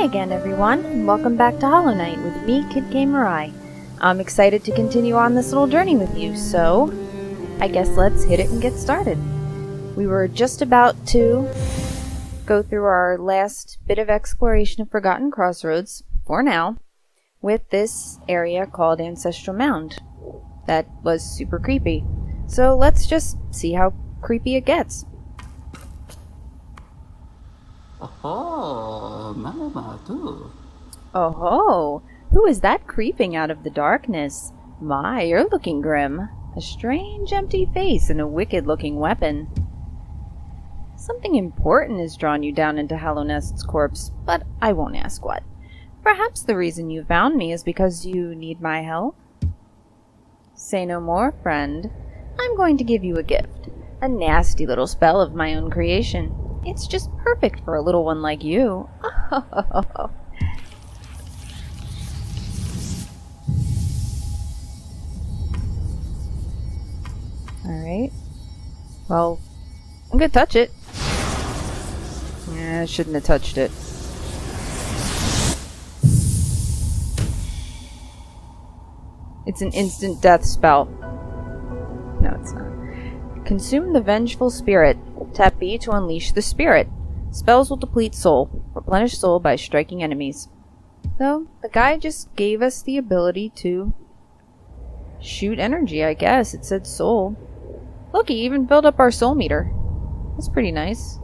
again, everyone, and welcome back to Hollow Knight with me, Kid Gamer I. I'm excited to continue on this little journey with you, so I guess let's hit it and get started. We were just about to go through our last bit of exploration of Forgotten Crossroads, for now, with this area called Ancestral Mound. That was super creepy. So let's just see how creepy it gets. Oh, who is that creeping out of the darkness? My, you're looking grim. A strange empty face and a wicked-looking weapon. Something important has drawn you down into Hallownest's corpse, but I won't ask what. Perhaps the reason you found me is because you need my help? Say no more, friend. I'm going to give you a gift. A nasty little spell of my own creation. It's just perfect for a little one like you. Alright. Well, I'm gonna touch it. I shouldn't have touched it. It's an instant death spell. No, it's not. Consume the Vengeful Spirit. Tap B to unleash the spirit. Spells will deplete soul. Replenish soul by striking enemies. So, the guy just gave us the ability to shoot energy, I guess. It said soul. Look, he even filled up our soul meter. That's pretty nice.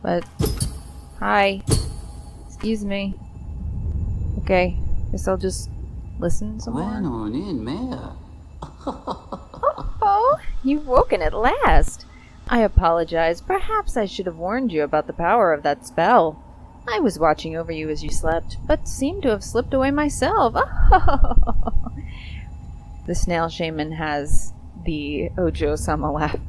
But, hi. Excuse me. Okay, guess I'll just listen some more. Oh, you've woken at last. I apologize. Perhaps I should have warned you about the power of that spell. I was watching over you as you slept, but seemed to have slipped away myself. The snail shaman has the Ojo-sama laugh.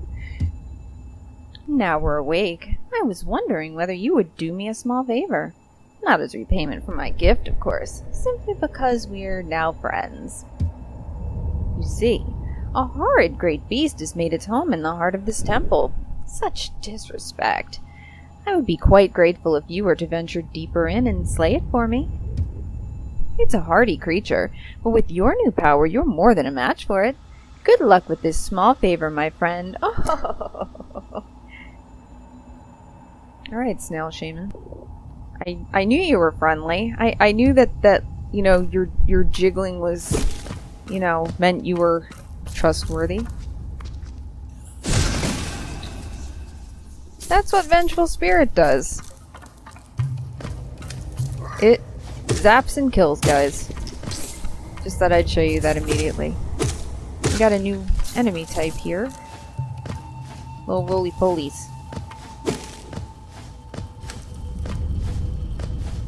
Now we're awake. I was wondering whether you would do me a small favor. Not as repayment for my gift, of course. Simply because we're now friends. You see, a horrid great beast has made its home in the heart of this temple. Such disrespect. I would be quite grateful if you were to venture deeper in and slay it for me. It's a hardy creature, but with your new power, you're more than a match for it. Good luck with this small favor, my friend. Oh. Alright, Snail Shaman. I knew you were friendly. I knew that you know, your jiggling was, you know, meant you were trustworthy. That's what Vengeful Spirit does. It zaps and kills, guys. Just thought I'd show you that immediately. We got a new enemy type here. Little roly-polies.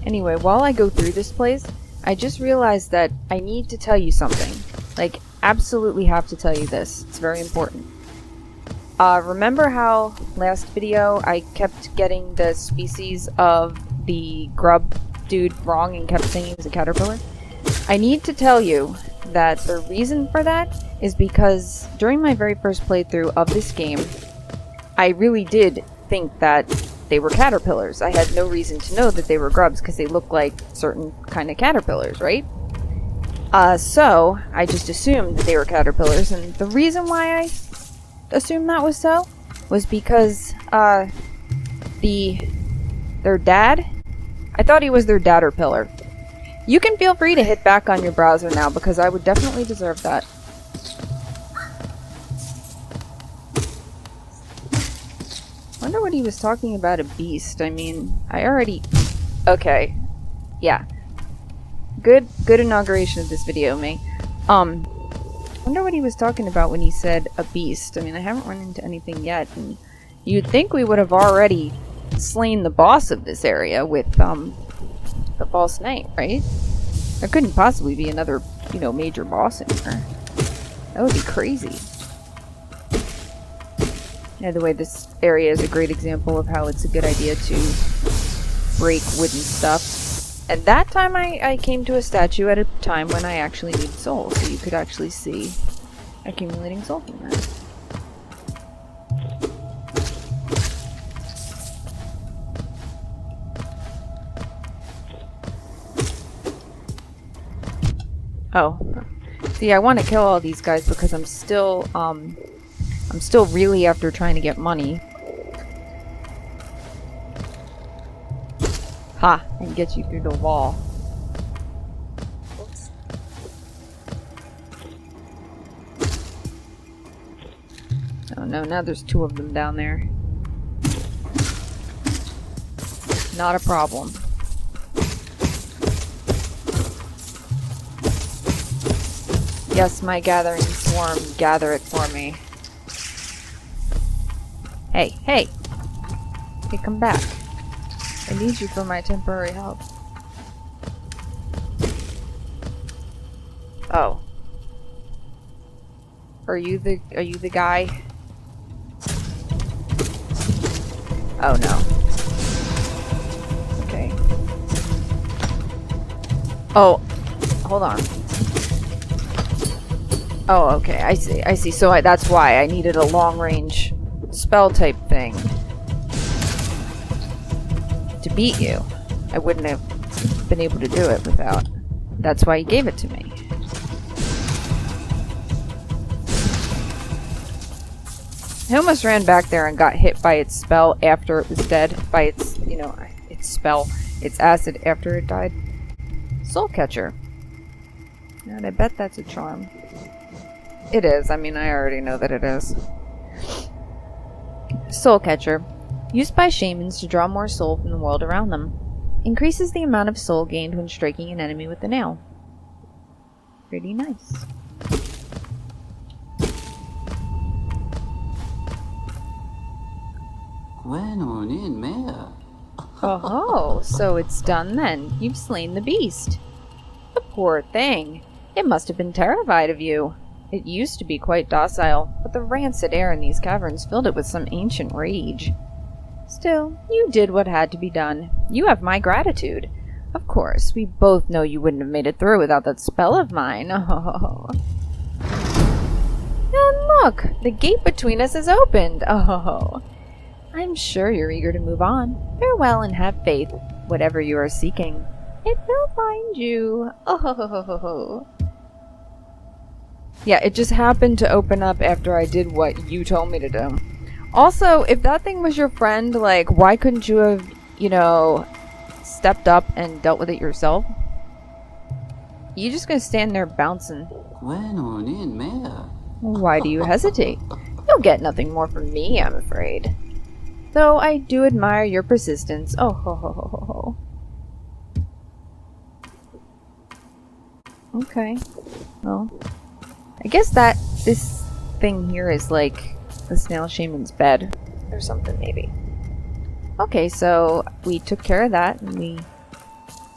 Anyway, while I go through this place, I just realized that I need to tell you something. Like, absolutely have to tell you this. It's very important. Remember how last video I kept getting the species of the grub dude wrong and kept saying he was a caterpillar? I need to tell you that the reason for that is because during my very first playthrough of this game, I really did think that they were caterpillars. I had no reason to know that they were grubs because they look like certain kind of caterpillars, right? So I just assumed that they were caterpillars, and the reason why I assumed that was so was because their dad, I thought he was their dadderpillar. You can feel free to hit back on your browser now because I would definitely deserve that. Wonder what he was talking about, a beast. I mean, I already... Okay. Yeah. Good inauguration of this video, May. Wonder what he was talking about when he said a beast. I mean, I haven't run into anything yet, and you'd think we would have already slain the boss of this area with, the false knight, right? There couldn't possibly be another, you know, major boss in here. That would be crazy. By the way, this area is a great example of how it's a good idea to break wooden stuff. And that time I came to a statue at a time when I actually needed souls, so you could actually see accumulating soul from that. Oh. See, I want to kill all these guys because I'm still really after trying to get money. Ha! I can get you through the wall. Oops. Oh no, now there's two of them down there. Not a problem. Yes, my gathering swarm, gather it for me. Hey, hey! Hey, come back. I need you for my temporary help. Oh. Are you the guy? Oh no. Okay. Oh, hold on. Oh, okay, I see. So that's why I needed a long-range spell type thing to beat you. I wouldn't have been able to do it without. That's why he gave it to me. I almost ran back there and got hit by its spell after it was dead. By its, you know, its spell. Its acid after it died. Soul Catcher. And I bet that's a charm. It is. I mean, I already know that it is. Soul Catcher. Used by shamans to draw more soul from the world around them. Increases the amount of soul gained when striking an enemy with the nail. Pretty nice. Oh, so it's done then. You've slain the beast. The poor thing. It must have been terrified of you. It used to be quite docile, but the rancid air in these caverns filled it with some ancient rage. Still, you did what had to be done. You have my gratitude. Of course, we both know you wouldn't have made it through without that spell of mine. Oh. And look, the gate between us is opened. Oh. I'm sure you're eager to move on. Farewell and have faith. Whatever you are seeking, it will find you. Oh. Yeah, it just happened to open up after I did what you told me to do. Also, if that thing was your friend, like, why couldn't you have, you know, stepped up and dealt with it yourself? You just gonna stand there bouncing. Why do you hesitate? You'll get nothing more from me, I'm afraid. Though I do admire your persistence. Oh ho ho ho ho ho. Okay. Well, I guess that this thing here is like the snail shaman's bed or something, maybe. Okay, so we took care of that and we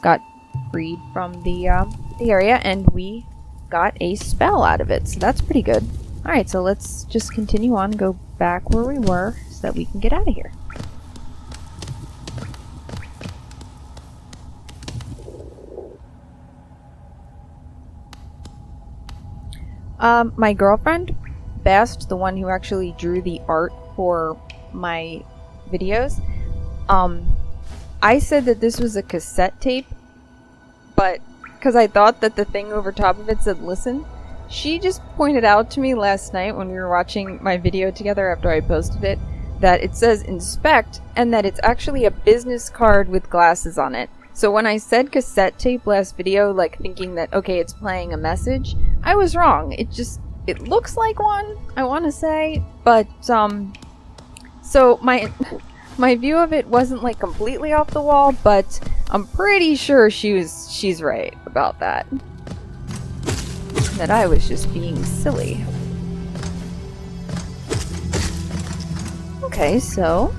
got freed from the area and we got a spell out of it, so that's pretty good. Alright, so let's just continue on, go back where we were so that we can get out of here. My girlfriend, Bast, the one who actually drew the art for my videos, I said that this was a cassette tape, but because I thought that the thing over top of it said listen, she just pointed out to me last night when we were watching my video together after I posted it, that it says inspect, and that it's actually a business card with glasses on it. So when I said cassette tape last video, like thinking that, okay, it's playing a message, I was wrong. It looks like one, I want to say, but, so my view of it wasn't like completely off the wall, but I'm pretty sure she's right about that. That I was just being silly. Okay, so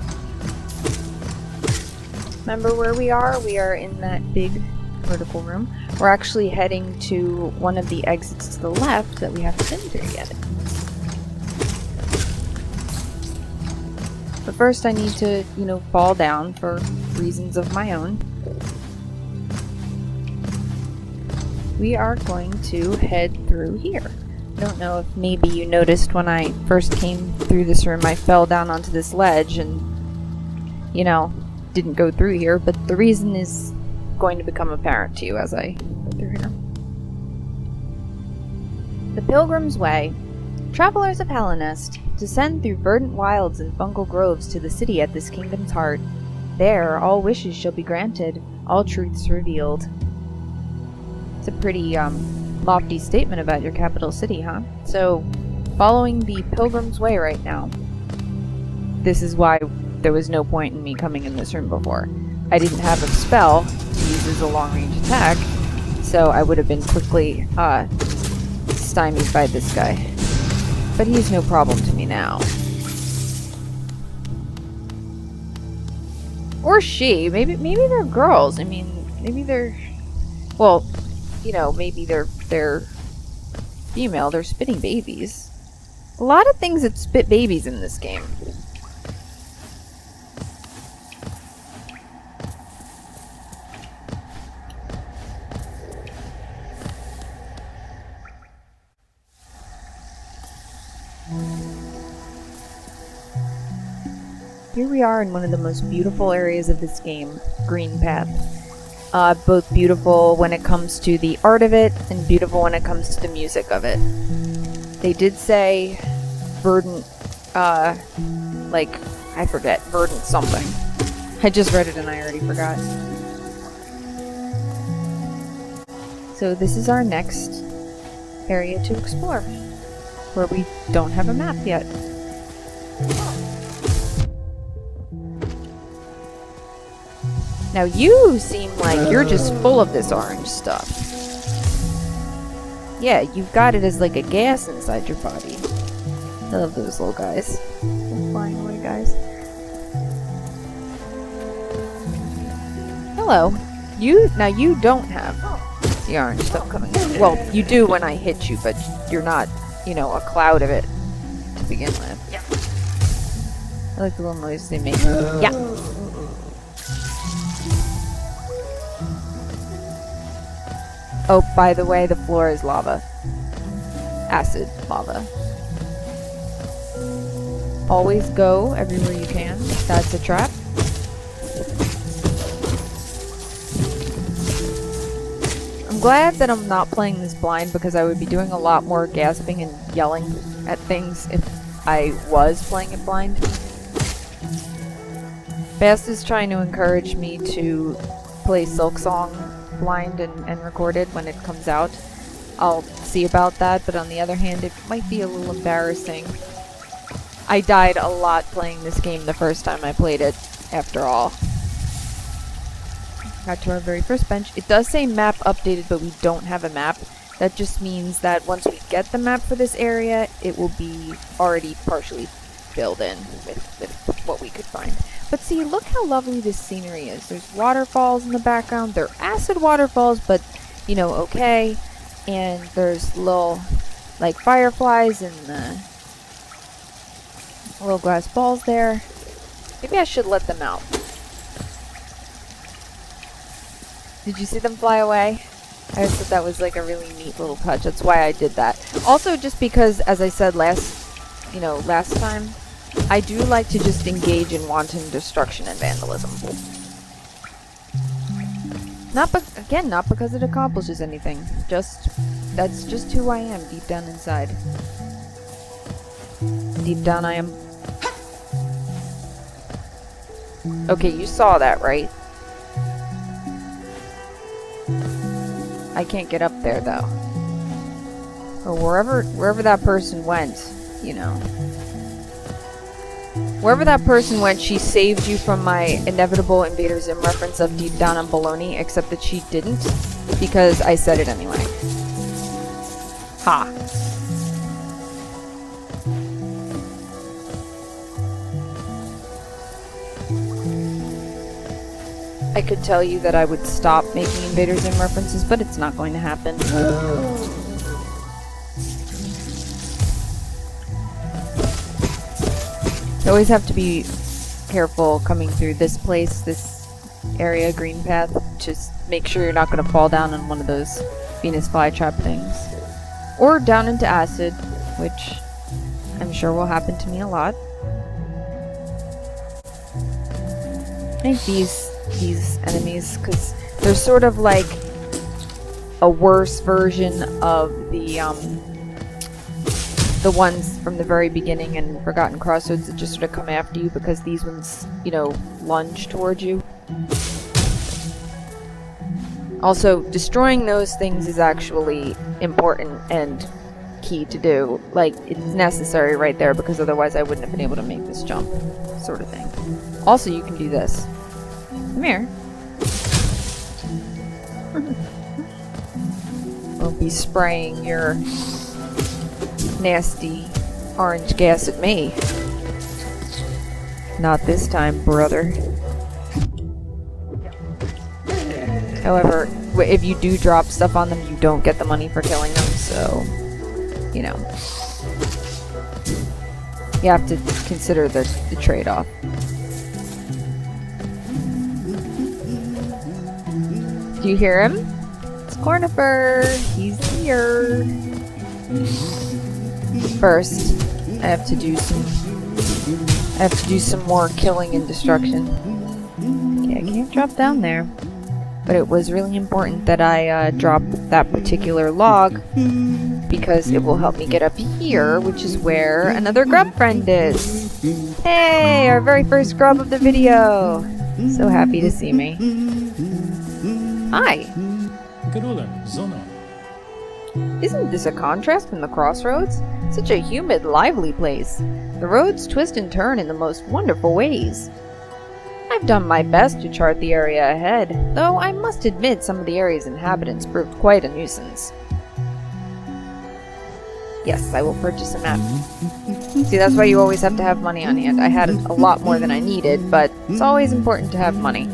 remember where we are? We are in that big vertical room. We're actually heading to one of the exits to the left that we haven't been through yet. But first I need to, you know, fall down for reasons of my own. We are going to head through here. I don't know if maybe you noticed when I first came through this room I fell down onto this ledge and, you know, didn't go through here, but the reason is going to become apparent to you as I go through here. The Pilgrim's Way. Travelers of Hellenest, descend through verdant wilds and fungal groves to the city at this kingdom's heart. There, all wishes shall be granted, all truths revealed. It's a pretty, lofty statement about your capital city, huh? So, following the Pilgrim's Way right now. This is why there was no point in me coming in this room before. I didn't have a spell to use as a long-range attack, so I would have been quickly, stymied by this guy. But he's no problem to me now. Or she. Maybe they're girls. I mean, maybe they're... Well, you know, maybe they're female. They're spitting babies. A lot of things that spit babies in this game. Here we are in one of the most beautiful areas of this game, Green Path. Both beautiful when it comes to the art of it, and beautiful when it comes to the music of it. They did say verdant, I forget, verdant something. I just read it and I already forgot. So this is our next area to explore, where we don't have a map yet. Now you seem like you're just full of this orange stuff. Yeah, you've got it as like a gas inside your body. I love those little guys. Little flying away guys. Hello. Now you don't have the orange stuff coming in. Well, you do when I hit you, but you're not, you know, a cloud of it to begin with. Yeah. I like the little noises they make. Yeah. Oh, by the way, the floor is lava. Acid lava. Always go everywhere you can. That's a trap. I'm glad that I'm not playing this blind because I would be doing a lot more gasping and yelling at things if I was playing it blind. Bast is trying to encourage me to play Silksong blind and recorded when it comes out. I'll see about that, but on the other hand, it might be a little embarrassing. I died a lot playing this game the first time I played it, after all. Got to our very first bench. It does say map updated, but we don't have a map. That just means that once we get the map for this area, it will be already partially filled in with what we could find. But see, look how lovely this scenery is. There's waterfalls in the background. They're acid waterfalls, but, you know, okay. And there's little, like, fireflies and little glass balls there. Maybe I should let them out. Did you see them fly away? I just thought that was, like, a really neat little touch. That's why I did that. Also, just because, as I said last time, I do like to just engage in wanton destruction and vandalism. Not because it accomplishes anything. That's just who I am deep down inside. Deep down I am... Okay, you saw that, right? I can't get up there, though. Or wherever that person went, you know. Wherever that person went, she saved you from my inevitable Invader Zim reference of deep down on baloney, except that she didn't, because I said it anyway. Ha. I could tell you that I would stop making Invader Zim references, but it's not going to happen. You always have to be careful coming through this place, this area, Green Path. Just make sure you're not going to fall down on one of those Venus flytrap things. Or down into acid, which I'm sure will happen to me a lot. I think these enemies, because they're sort of like a worse version of the the ones from the very beginning and Forgotten Crossroads that just sort of come after you because these ones, you know, lunge towards you. Also, destroying those things is actually important and key to do. Like, it's necessary right there because otherwise I wouldn't have been able to make this jump, sort of thing. Also, you can do this. Come here. Won't be spraying your nasty orange gas at me. Not this time, brother. However, if you do drop stuff on them, you don't get the money for killing them, so, you know. You have to consider the trade-off. Do you hear him? It's Cornifer! He's here! First, I have to do some more killing and destruction. Okay, I can't drop down there. But it was really important that I drop that particular log because it will help me get up here, which is where another grub friend is. Hey, our very first grub of the video. So happy to see me. Hi. Isn't this a contrast from the crossroads? Such a humid, lively place. The roads twist and turn in the most wonderful ways. I've done my best to chart the area ahead, though I must admit some of the area's inhabitants proved quite a nuisance. Yes, I will purchase a map. See, that's why you always have to have money on hand. I had a lot more than I needed, but it's always important to have money.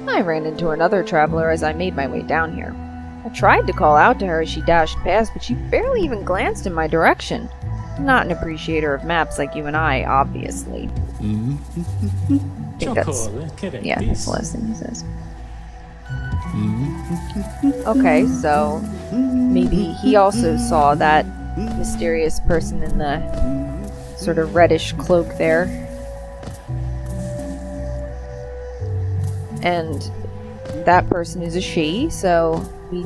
I ran into another traveler as I made my way down here. I tried to call out to her as she dashed past, but she barely even glanced in my direction. Not an appreciator of maps like you and I, obviously. I think that's the last thing he says. Okay, so maybe he also saw that mysterious person in the sort of reddish cloak there. And that person is a she, so we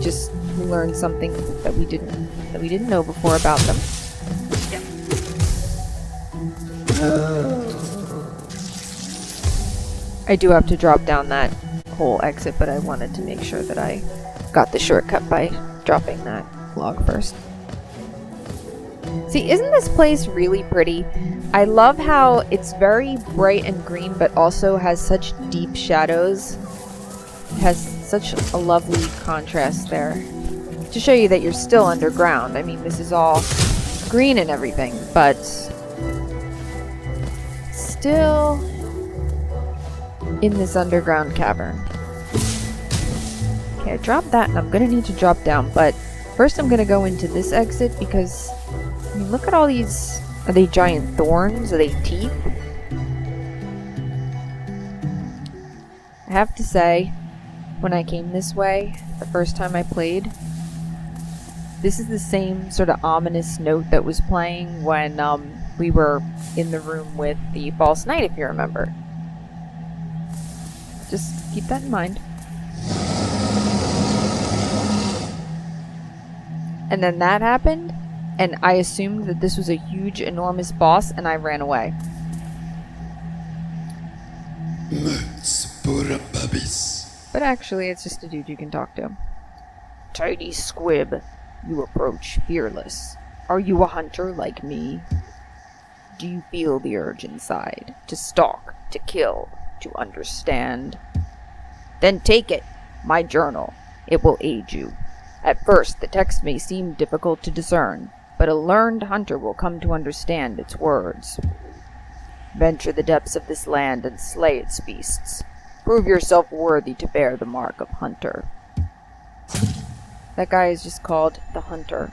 learned something that we didn't know before about them. I do have to drop down that whole exit, but I wanted to make sure that I got the shortcut by dropping that log first. See, isn't this place really pretty? I love how it's very bright and green, but also has such deep shadows. It has such a lovely contrast there. To show you that you're still underground. I mean, this is all green and everything, but still in this underground cavern. Okay, I dropped that and I'm gonna need to drop down, but first I'm gonna go into this exit because, I mean, look at all these. Are they giant thorns? Are they teeth? I have to say, when I came this way, the first time I played, this is the same sort of ominous note that was playing when we were in the room with the false knight, if you remember. Just keep that in mind. And then that happened, and I assumed that this was a huge, enormous boss, and I ran away. But actually, it's just a dude you can talk to. Tidy squib, you approach fearless. Are you a hunter like me? Do you feel the urge inside? To stalk, to kill, to understand? Then take it, my journal. It will aid you. At first, the text may seem difficult to discern, but a learned hunter will come to understand its words. Venture the depths of this land and slay its beasts. Prove yourself worthy to bear the mark of hunter. That guy is just called the Hunter.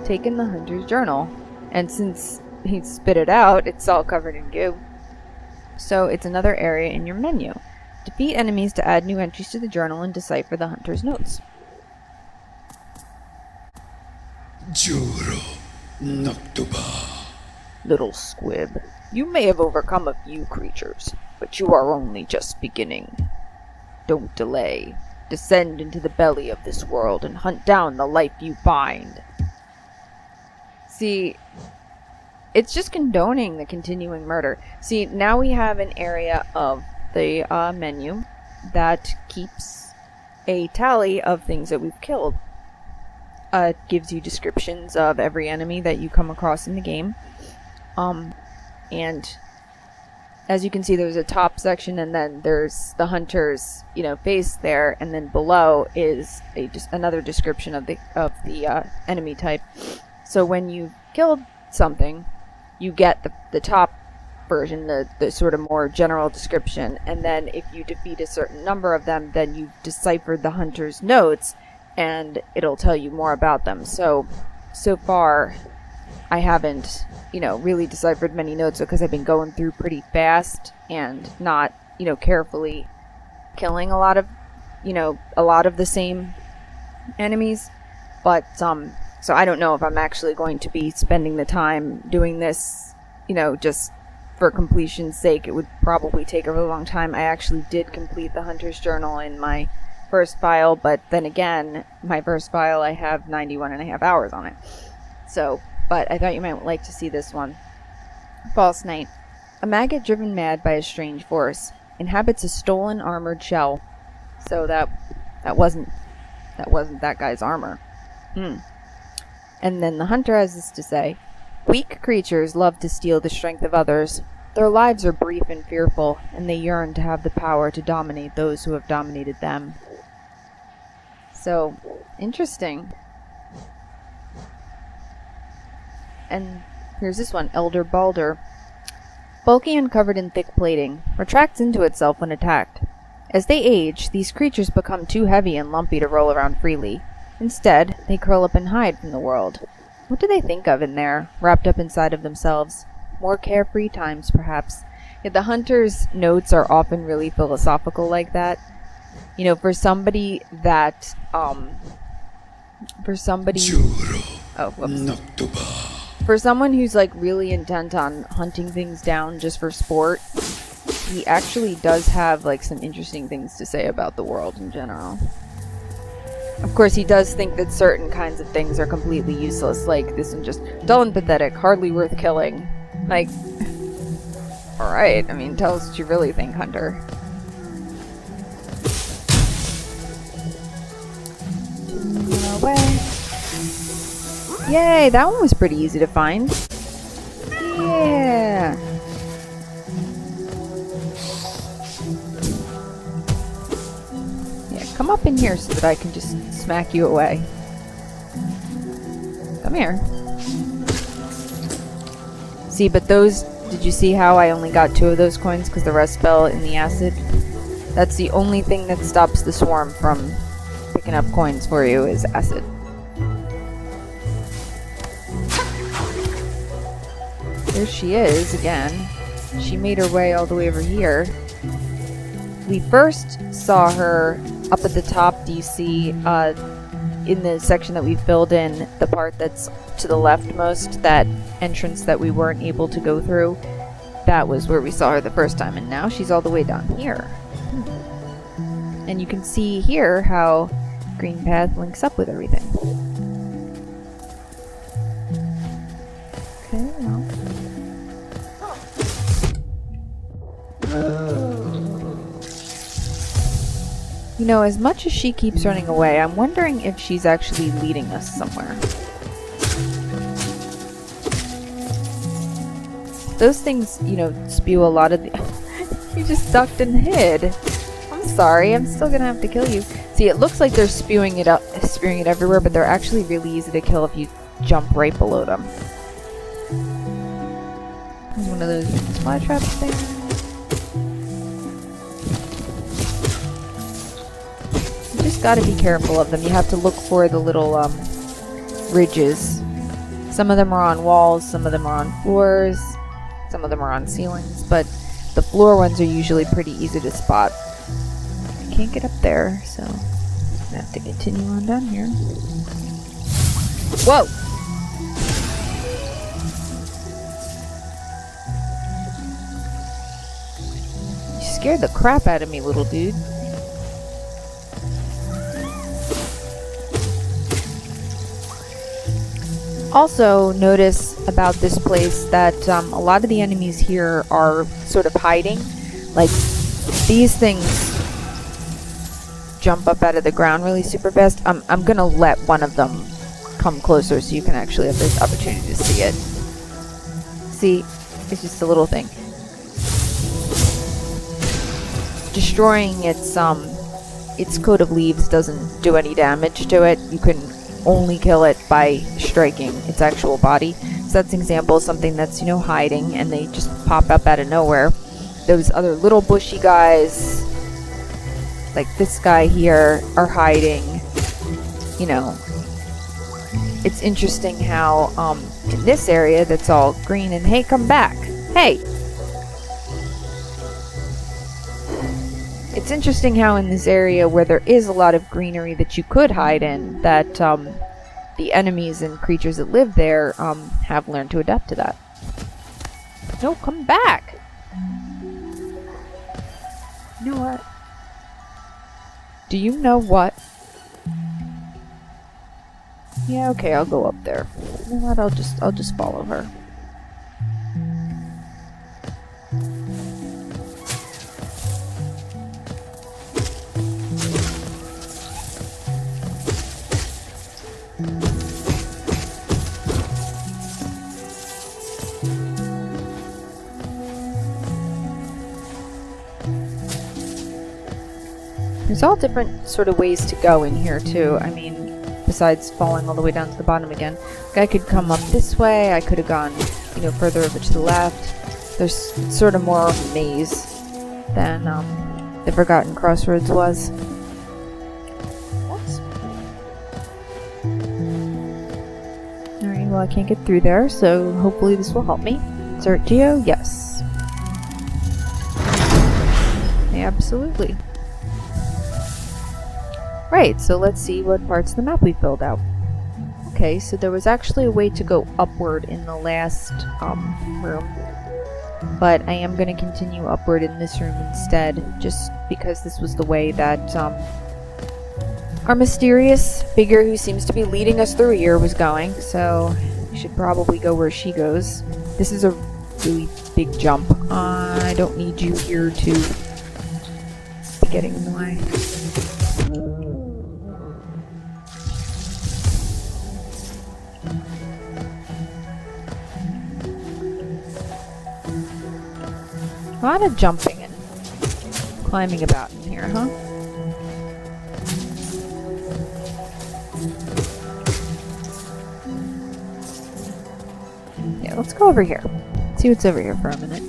Taken the hunter's journal, and since he spit it out, it's all covered in goo. So it's another area in your menu. Defeat enemies to add new entries to the journal and decipher the hunter's notes. Juro Noctuba. Little squib, you may have overcome a few creatures, but you are only just beginning. Don't delay. Descend into the belly of this world and hunt down the life you find. See, it's just condoning the continuing murder. See, now we have an area of the menu that keeps a tally of things that we've killed. It gives you descriptions of every enemy that you come across in the game. And as you can see, there's a top section, and then there's the hunter's, face there, and then below is another description of the enemy type. So when you killed something, you get the top version, the sort of more general description, and then if you defeat a certain number of them, then you've deciphered the hunter's notes, and it'll tell you more about them. So far, I haven't really deciphered many notes because I've been going through pretty fast and not, carefully killing a lot of the same enemies. But, so I don't know if I'm actually going to be spending the time doing this, just for completion's sake. It would probably take a really long time. I actually did complete the Hunter's Journal in my first file, but then again, my first file, I have 91.5 hours on it. So, but I thought you might like to see this one. False Knight. A maggot driven mad by a strange force inhabits a stolen armored shell. So that wasn't that guy's armor. And then the hunter has this to say: weak creatures love to steal the strength of others. Their lives are brief and fearful, and they yearn to have the power to dominate those who have dominated them. So, interesting. And here's this one, Elder Balder. Bulky and covered in thick plating, retracts into itself when attacked. As they age, these creatures become too heavy and lumpy to roll around freely. Instead, they curl up and hide from the world. What do they think of in there, wrapped up inside of themselves? More carefree times, perhaps. Yet the hunter's notes are often really philosophical like that. For somebody that, for someone who's really intent on hunting things down just for sport, he actually does have some interesting things to say about the world in general. Of course, he does think that certain kinds of things are completely useless, like this one, just dull and pathetic, hardly worth killing. Alright, tell us what you really think, Hunter. Away. Yay, that one was pretty easy to find. Yeah. Yeah, come up in here so that I can just smack you away. Come here. See, but those, did you see how I only got 2 of those coins because the rest fell in the acid? That's the only thing that stops the swarm from picking up coins for you, is acid. There she is again. She made her way all the way over here. We first saw her up at the top. Do you see in the section that we filled in, the part that's to the leftmost, that entrance that we weren't able to go through? That was where we saw her the first time, and now she's all the way down here. And you can see here how Green Path links up with everything. Okay, well. As much as she keeps running away, I'm wondering if she's actually leading us somewhere. Those things, spew a lot of the... You just ducked and hid. I'm sorry, I'm still gonna have to kill you. See, it looks like they're spewing it everywhere, but they're actually really easy to kill if you jump right below them. There's one of those fly traps there. You just gotta be careful of them. You have to look for the little ridges. Some of them are on walls, some of them are on floors, some of them are on ceilings, but the floor ones are usually pretty easy to spot. I can't get up there, so I'm gonna have to continue on down here. Whoa! You scared the crap out of me, little dude. Also, notice about this place that a lot of the enemies here are sort of hiding. Like, these things jump up out of the ground really super fast. I'm gonna let one of them come closer so you can actually have this opportunity to see it. See, it's just a little thing. Destroying its coat of leaves doesn't do any damage to it. You can only kill it by striking its actual body. So that's an example of something that's, you know, hiding, and they just pop up out of nowhere. Those other little bushy guys, like this guy here, are hiding. You know, it's interesting how in this area that's all green and hey, come back. Hey! It's interesting how in this area where there is a lot of greenery that you could hide in, that the enemies and creatures that live there have learned to adapt to that. No, come back! You know what? Do you know what? Yeah, okay, I'll go up there. You know what? I'll just follow her. There's all different sort of ways to go in here too. I mean, besides falling all the way down to the bottom again. Like, I could come up this way, I could have gone, you know, further over to the left. There's sort of more of a maze than the Forgotten Crossroads was. Oops. Alright, well I can't get through there, so hopefully this will help me. Insert Geo? Yes. Yeah, absolutely. Right, so let's see what parts of the map we filled out. Okay, so there was actually a way to go upward in the last room. But I am going to continue upward in this room instead, just because this was the way that our mysterious figure who seems to be leading us through here was going. So we should probably go where she goes. This is a really big jump. I don't need you here to be getting in the way. A lot of jumping and climbing about in here, huh? Yeah, let's go over here. See what's over here for a minute.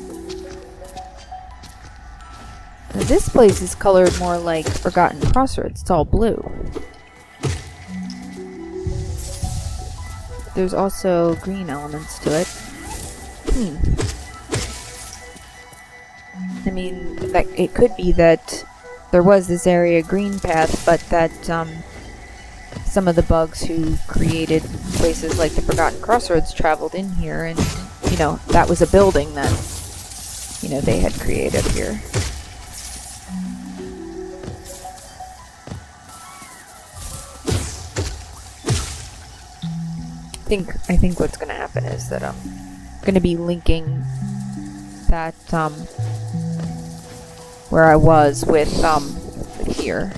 Now, this place is colored more like Forgotten Crossroads. It's all blue. There's also green elements to it. I mean, that it could be that there was this area green path, but that some of the bugs who created places like the Forgotten Crossroads traveled in here, and, you know, that was a building that, you know, they had created here. I think what's gonna happen is that I'm gonna be linking that where I was with here.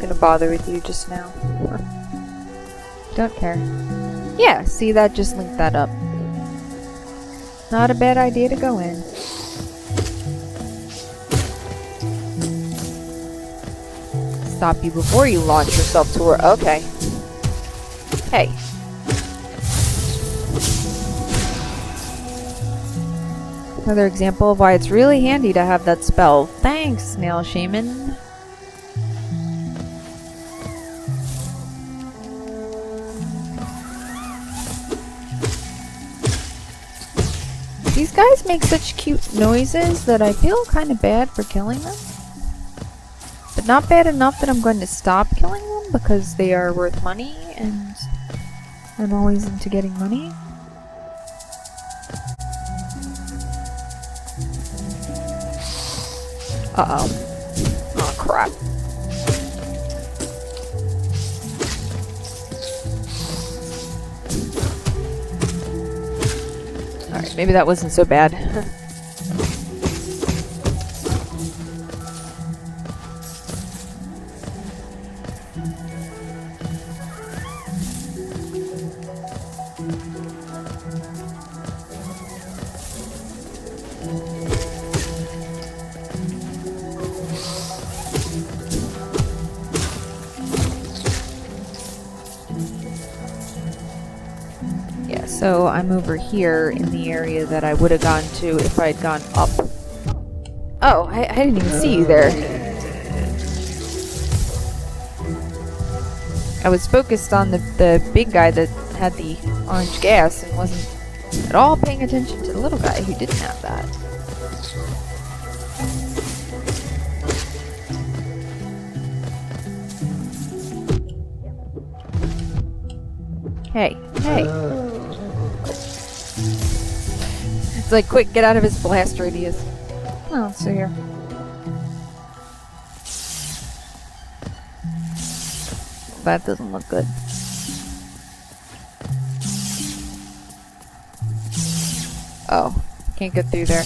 Gonna bother with you just now. Don't care. Yeah, see, that just linked that up. Not a bad idea to go in. Stop you before you launch yourself to her. Okay. Hey. Another example of why it's really handy to have that spell. Thanks, Snail Shaman. These guys make such cute noises that I feel kind of bad for killing them. But not bad enough that I'm going to stop killing them because they are worth money and I'm always into getting money. Uh-oh. Oh, crap. maybe that wasn't so bad. So I'm over here in the area that I would have gone to if I'd gone up. Oh, I didn't even see you there. I was focused on the big guy that had the orange gas and wasn't at all paying attention to the little guy who didn't have that. Hey, hey. It's like, quick, get out of his blast radius. Oh, let's see here. That doesn't look good. Oh, can't get through there.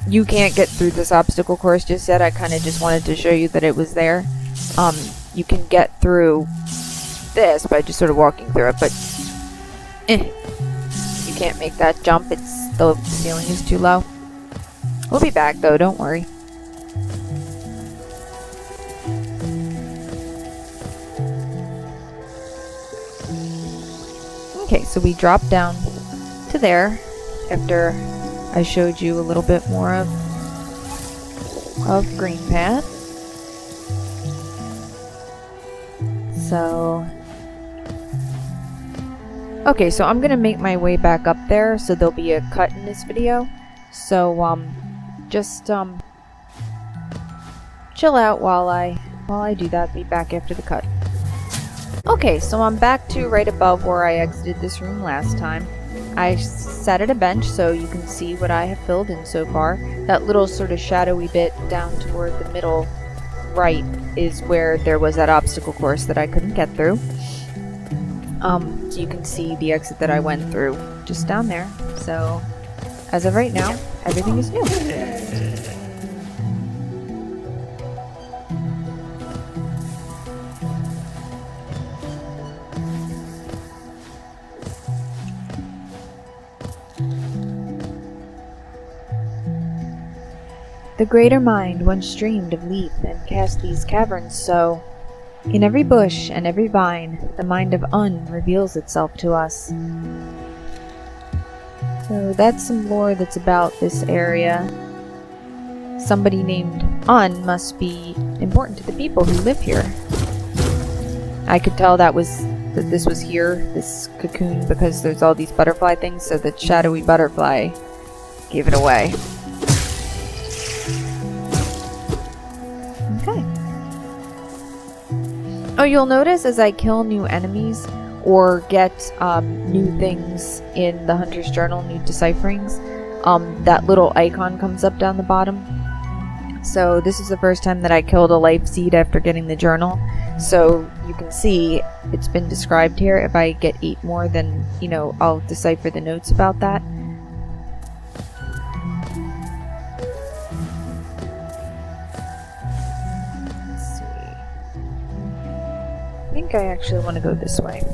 You can't get through this obstacle course just yet. I kind of just wanted to show you that it was there. You can get through this by just sort of walking through it, but you can't make that jump. The ceiling is too low. We'll be back though, don't worry. Okay, so we dropped down to there after I showed you a little bit more of green path. So okay, so I'm gonna make my way back up there, so there'll be a cut in this video. So just chill out while I do that. Be back after the cut. Okay, so I'm back to right above where I exited this room last time. I sat at a bench so you can see what I have filled in so far. That little sort of shadowy bit down toward the middle right is where there was that obstacle course that I couldn't get through. So you can see the exit that I went through just down there. So as of right now, everything is new. The greater mind once dreamed of leap and cast these caverns so. In every bush and every vine, the mind of Un reveals itself to us. So that's some lore that's about this area. Somebody named Un must be important to the people who live here. I could tell that this was here, this cocoon, because there's all these butterfly things, so the shadowy butterfly gave it away. Okay. Oh, you'll notice as I kill new enemies or get new things in the Hunter's Journal, new decipherings, that little icon comes up down the bottom. So this is the first time that I killed a life seed after getting the journal. So you can see it's been described here. If I get 8 more, then, you know, I'll decipher the notes about that. Let's see. I think I actually want to go this way.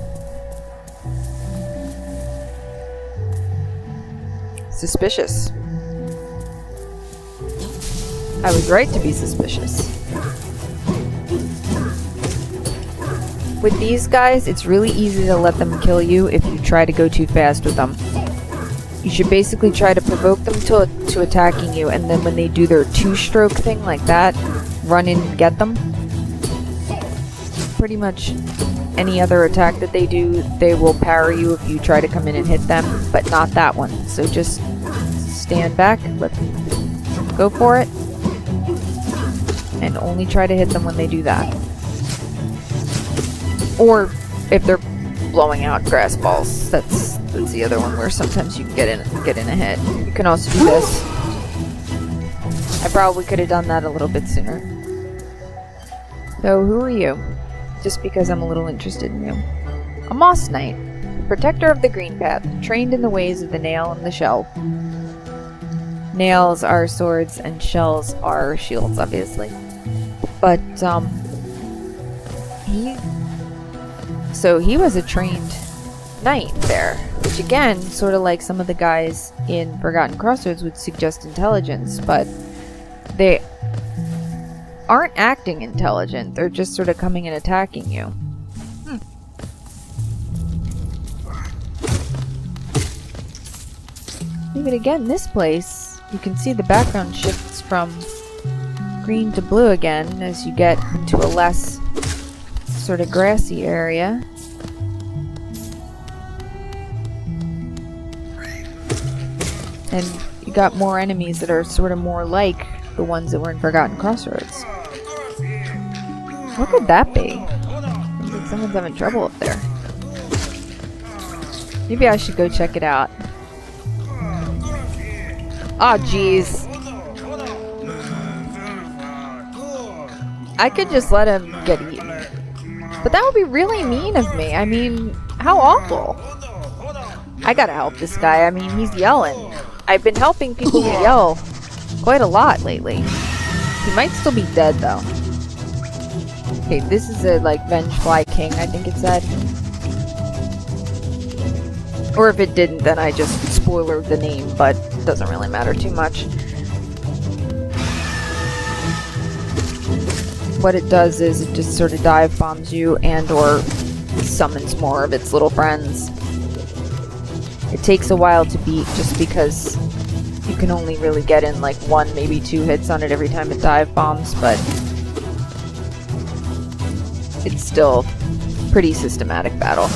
Suspicious. I was right to be suspicious. With these guys, it's really easy to let them kill you if you try to go too fast with them. You should basically try to provoke them to attacking you, and then when they do their 2-stroke thing like that, run in and get them. Pretty much any other attack that they do, they will parry you if you try to come in and hit them, but not that one. So just stand back, let them go for it, and only try to hit them when they do that. Or if they're blowing out grass balls, that's the other one where sometimes you can get in a hit. You can also do this. I probably could have done that a little bit sooner. So who are you? Just because I'm a little interested in you. A Moss Knight. protector of the green path, trained in the ways of the nail and the shell. Nails are swords and shells are shields, obviously. But, he was a trained knight there, which again, sort of like some of the guys in Forgotten Crossroads would suggest intelligence, but they aren't acting intelligent, they're just sort of coming and attacking you. Even again, this place, you can see the background shifts from green to blue again as you get into a less sort of grassy area. And you got more enemies that are sort of more like the ones that were in Forgotten Crossroads. What could that be? Seems like someone's having trouble up there. Maybe I should go check it out. Oh, jeez. I could just let him get eaten. But that would be really mean of me. I mean, how awful. I gotta help this guy. I mean, he's yelling. I've been helping people who yell quite a lot lately. He might still be dead, though. Okay, this is a, like, Vengefly King, I think it said. Or if it didn't, then I just spoilered the name, but it doesn't really matter too much. What it does is it just sort of dive bombs you and or summons more of its little friends. It takes a while to beat just because you can only really get in like 1, maybe 2 hits on it every time it dive bombs, but it's still pretty systematic battle.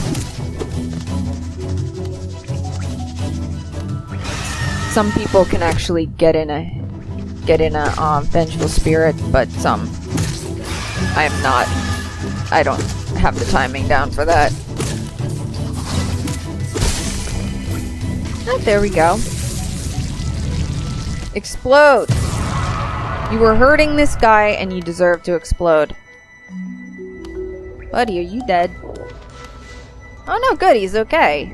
Some people can actually get in a vengeful spirit, but I am not. I don't have the timing down for that. Oh, there we go. Explode! You were hurting this guy and you deserve to explode. Buddy, are you dead? Oh no, good, he's okay.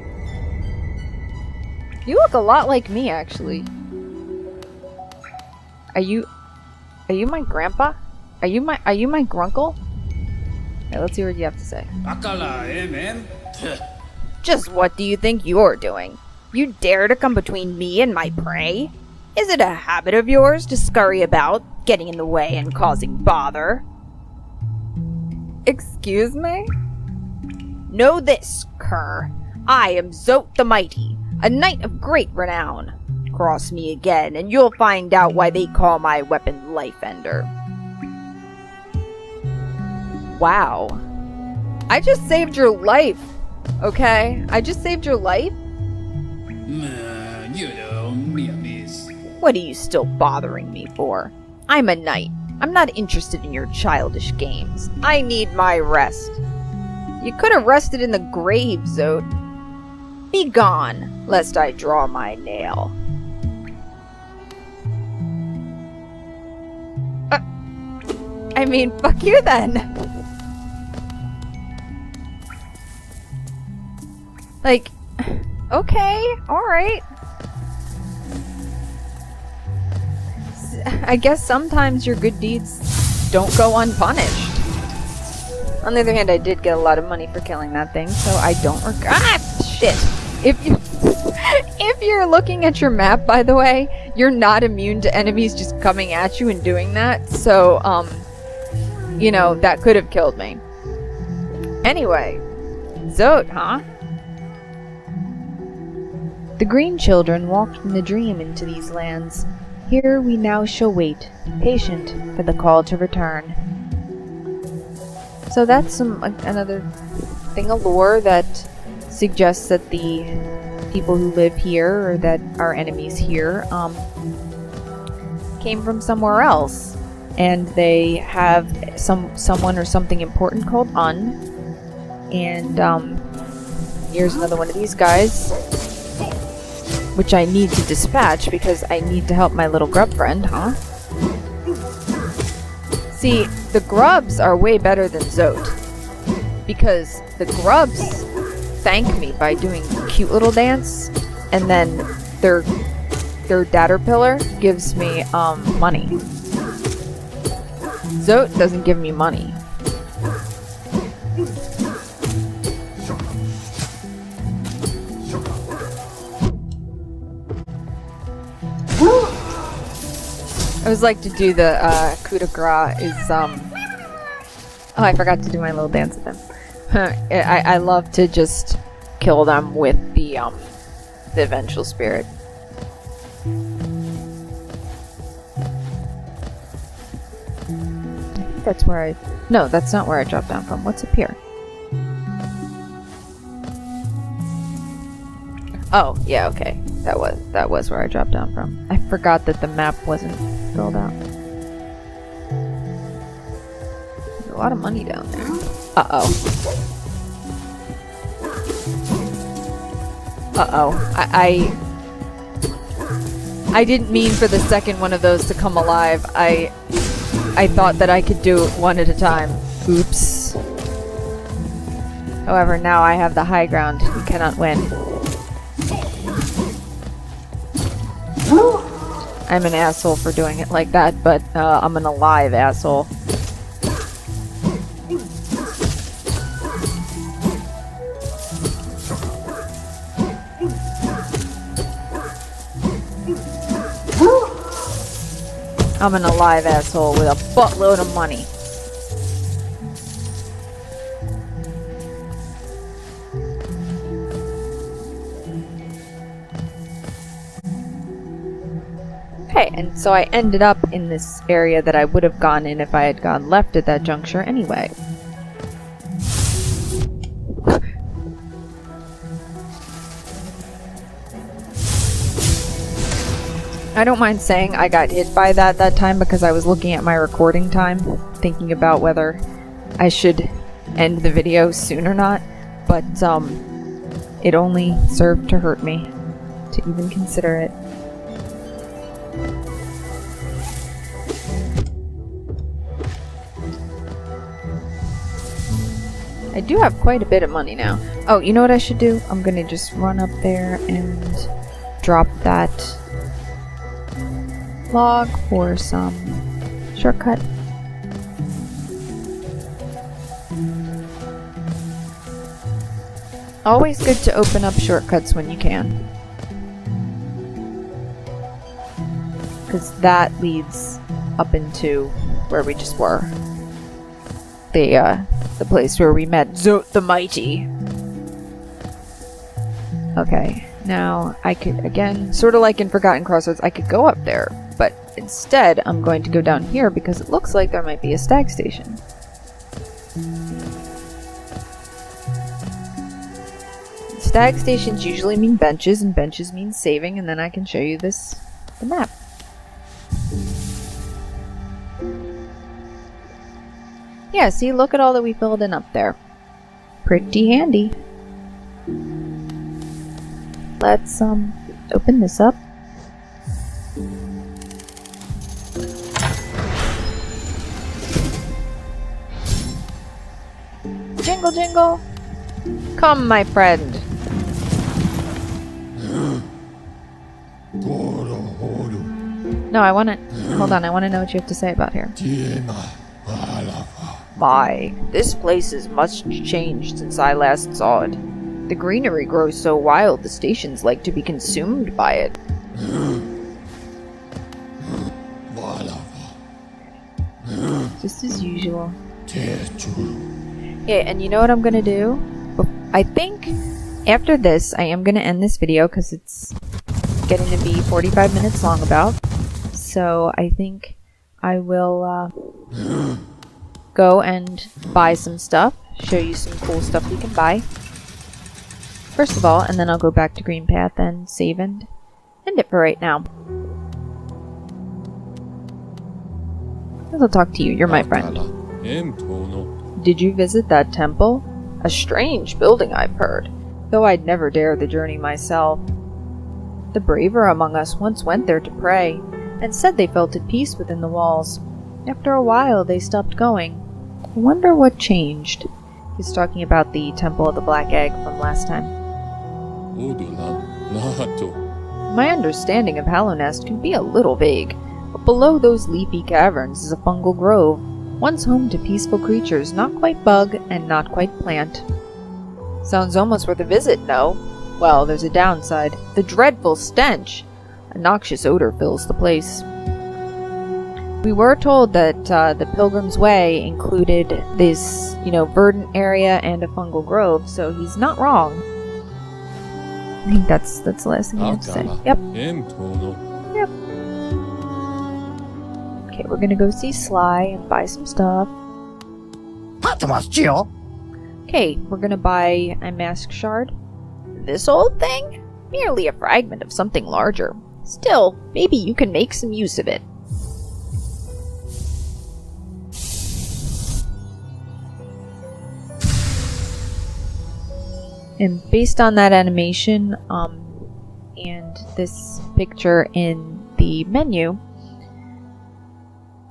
You look a lot like me, actually. Are you my grandpa? Are you my grunkle? Okay, let's see what you have to say. Just what do you think you're doing? You dare to come between me and my prey? Is it a habit of yours to scurry about, getting in the way and causing bother? Excuse me? Know this, cur. I am Zote the Mighty, a knight of great renown. Cross me again, and you'll find out why they call my weapon Life Ender. Wow. I just saved your life, okay? I just saved your life? What are you still bothering me for? I'm a knight. I'm not interested in your childish games. I need my rest. You could have rested in the grave, Zote. Be gone, lest I draw my nail. I mean, fuck you then. Like, okay, alright. I guess sometimes your good deeds don't go unpunished. On the other hand, I did get a lot of money for killing that thing, so I don't shit! If you're looking at your map, by the way, you're not immune to enemies just coming at you and doing that, so, you know, that could have killed me. Anyway, Zote, huh? The green children walked from the dream into these lands. Here we now shall wait, patient for the call to return. So that's another thing of lore that suggests that the people who live here, or that are enemies here, came from somewhere else. And they have someone or something important called Un. And here's another one of these guys, which I need to dispatch because I need to help my little grub friend, huh? See, the grubs are way better than Zote, because the grubs thank me by doing a cute little dance, and then their Datterpillar gives me money. Zote doesn't give me money. I always like to do the coup de grace is oh, I forgot to do my little dance with them. I love to just kill them with the vengeful spirit. I think that's where I... No, that's not where I dropped down from. What's up here? Oh, yeah, okay. That was where I dropped down from. I forgot that the map wasn't filled out. There's a lot of money down there. Uh-oh. Uh-oh. I didn't mean for the second one of those to come alive. I thought that I could do it one at a time. Oops. However, now I have the high ground. You cannot win. I'm an asshole for doing it like that, but I'm an alive asshole. I'm an alive asshole with a buttload of money. Okay, and so I ended up in this area that I would have gone in if I had gone left at that juncture anyway. I don't mind saying I got hit by that time because I was looking at my recording time, thinking about whether I should end the video soon or not, but it only served to hurt me to even consider it. I do have quite a bit of money now. Oh, you know what I should do? I'm gonna just run up there and drop that log for some shortcut. Always good to open up shortcuts when you can, because that leads up into where we just were. The place where we met Zote the Mighty. Okay, now I could, again, sort of like in Forgotten Crossroads, I could go up there, but instead I'm going to go down here because it looks like there might be a stag station. Stag stations usually mean benches, and benches mean saving, and then I can show you the map. Yeah, see, look at all that we filled in up there. Pretty handy. Let's, open this up. Jingle, jingle! Come, my friend! No, I wanna... Hold on, I wanna know what you have to say about here. My, this place is much changed since I last saw it. The greenery grows so wild the stations like to be consumed by it. Just as usual. Yeah, and you know what I'm gonna do? I think after this, I am gonna end this video because it's getting to be 45 minutes long about. So I think I will go and buy some stuff, show you some cool stuff we can buy. First of all, and then I'll go back to Green Path and save and end it for right now. I'll talk to you, you're my friend. Did you visit that temple? A strange building, I've heard, though I'd never dare the journey myself. The braver among us once went there to pray, and said they felt at peace within the walls. After a while they stopped going. I wonder what changed. He's talking about the Temple of the Black Egg from last time. My understanding of Hallownest can be a little vague, but below those leafy caverns is a fungal grove, once home to peaceful creatures not quite bug and not quite plant. Sounds almost worth a visit, no? Well, there's a downside. The dreadful stench! A noxious odor fills the place. We were told that the Pilgrim's Way included this, verdant area and a fungal grove, so he's not wrong. I think that's the last thing I have to say. Yep. Yep. Okay, we're gonna go see Sly and buy some stuff. Okay, we're gonna buy a mask shard. This old thing? Merely a fragment of something larger. Still, maybe you can make some use of it. And based on that animation, and this picture in the menu,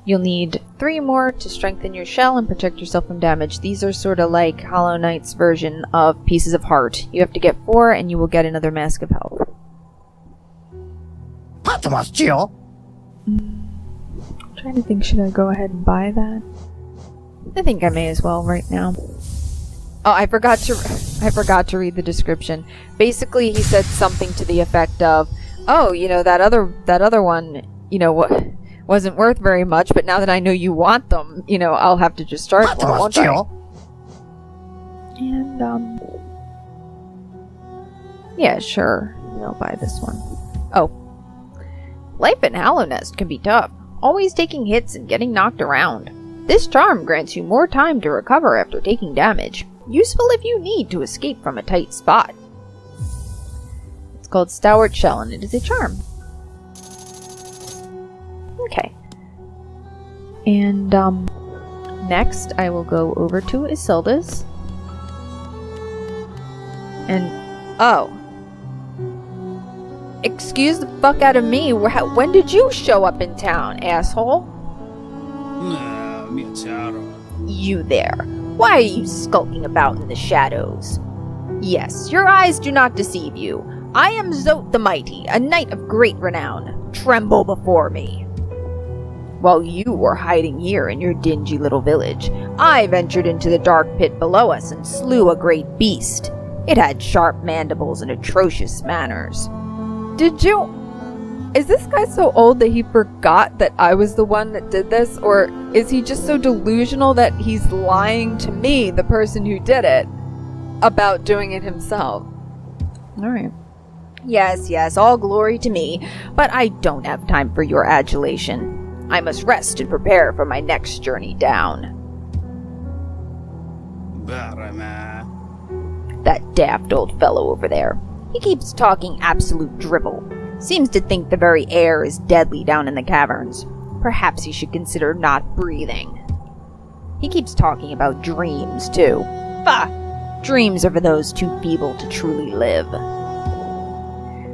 you'll need 3 more to strengthen your shell and protect yourself from damage. These are sort of like Hollow Knight's version of Pieces of Heart. You have to get 4 and you will get another Mask of Health. I'm trying to think, should I go ahead and buy that? I think I may as well right now. Oh, I forgot to read the description. Basically, he said something to the effect of, "Oh, that other one, wasn't worth very much, but now that I know you want them, I'll have to just charge more, won't I?" And yeah, sure, I'll buy this one. Oh, life in Hallownest can be tough, always taking hits and getting knocked around. This charm grants you more time to recover after taking damage. Useful if you need to escape from a tight spot. It's called Stalwart Shell, and it is a charm. Okay. And, next I will go over to Isilda's. And, oh. Excuse the fuck out of me, when did you show up in town, asshole? You there. Why are you skulking about in the shadows? Yes, your eyes do not deceive you. I am Zote the Mighty, a knight of great renown. Tremble before me. While you were hiding here in your dingy little village, I ventured into the dark pit below us and slew a great beast. It had sharp mandibles and atrocious manners. Did you... Is this guy so old that he forgot that I was the one that did this? Or is he just so delusional that he's lying to me, the person who did it, about doing it himself? Alright. Yes, all glory to me, but I don't have time for your adulation. I must rest and prepare for my next journey down. That daft old fellow over there. He keeps talking absolute drivel. Seems to think the very air is deadly down in the caverns. Perhaps he should consider not breathing. He keeps talking about dreams, too. Bah! Dreams are for those too feeble to truly live.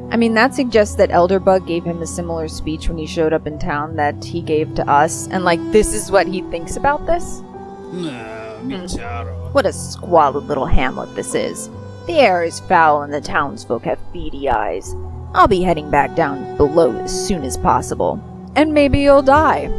I mean, that suggests that Elderbug gave him a similar speech when he showed up in town that he gave to us, and this is what he thinks about this? What a squalid little hamlet this is. The air is foul and the townsfolk have beady eyes. I'll be heading back down below as soon as possible. And maybe you'll die.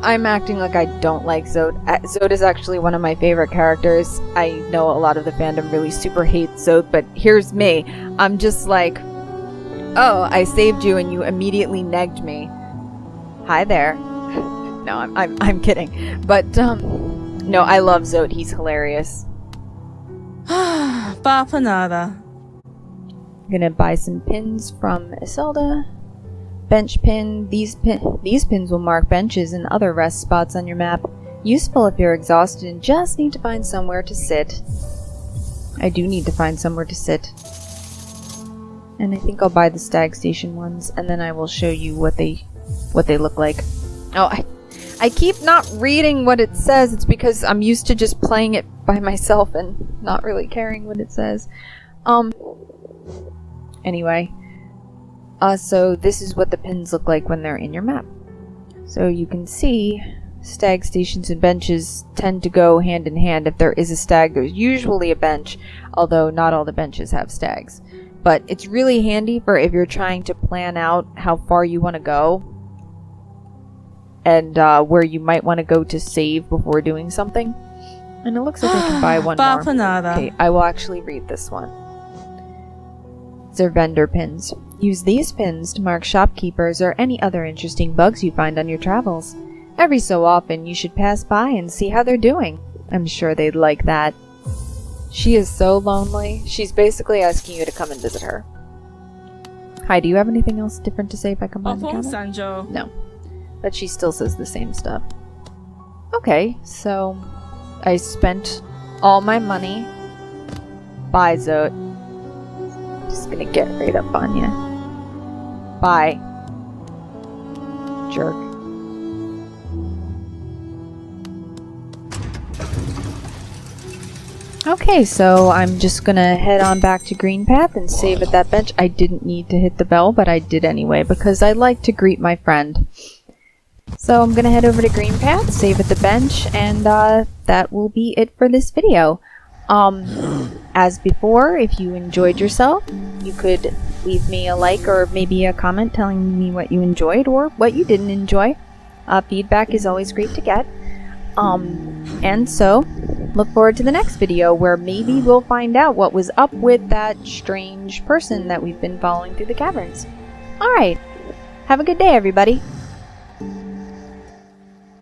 I'm acting like I don't like Zote. Zote is actually one of my favorite characters. I know a lot of the fandom really super hates Zote, but here's me. I'm just like, oh, I saved you and you immediately negged me. Hi there. No, I'm kidding. But, no, I love Zote. He's hilarious. Papa nada. I'm gonna buy some pins from Isilda. Bench pin. These pins will mark benches and other rest spots on your map. Useful if you're exhausted and just need to find somewhere to sit. I do need to find somewhere to sit. And I think I'll buy the Stag Station ones, and then I will show you what they look like. Oh, I keep not reading what it says. It's because I'm used to just playing it by myself and not really caring what it says. Anyway. So this is what the pins look like when they're in your map. So you can see stag stations and benches tend to go hand in hand. If there is a stag, there's usually a bench, although not all the benches have stags. But it's really handy for if you're trying to plan out how far you want to go and where you might want to go to save before doing something. And it looks like I can buy one more. Okay, I will actually read this one. These are vendor pins. Use these pins to mark shopkeepers or any other interesting bugs you find on your travels. Every so often, you should pass by and see how they're doing. I'm sure they'd like that. She is so lonely. She's basically asking you to come and visit her. Hi, do you have anything else different to say if I come by the counter? No. But she still says the same stuff. Okay, so I spent all my money. Bye, Zote. Just gonna get right up on you. Bye. Jerk. Okay, so I'm just gonna head on back to Green Path and save at that bench. I didn't need to hit the bell, but I did anyway because I like to greet my friend. So I'm gonna head over to Green Path, save at the bench, and that will be it for this video. As before, if you enjoyed yourself, you could leave me a like or maybe a comment telling me what you enjoyed or what you didn't enjoy. Feedback is always great to get. And so, look forward to the next video where maybe we'll find out what was up with that strange person that we've been following through the caverns. Alright, have a good day everybody.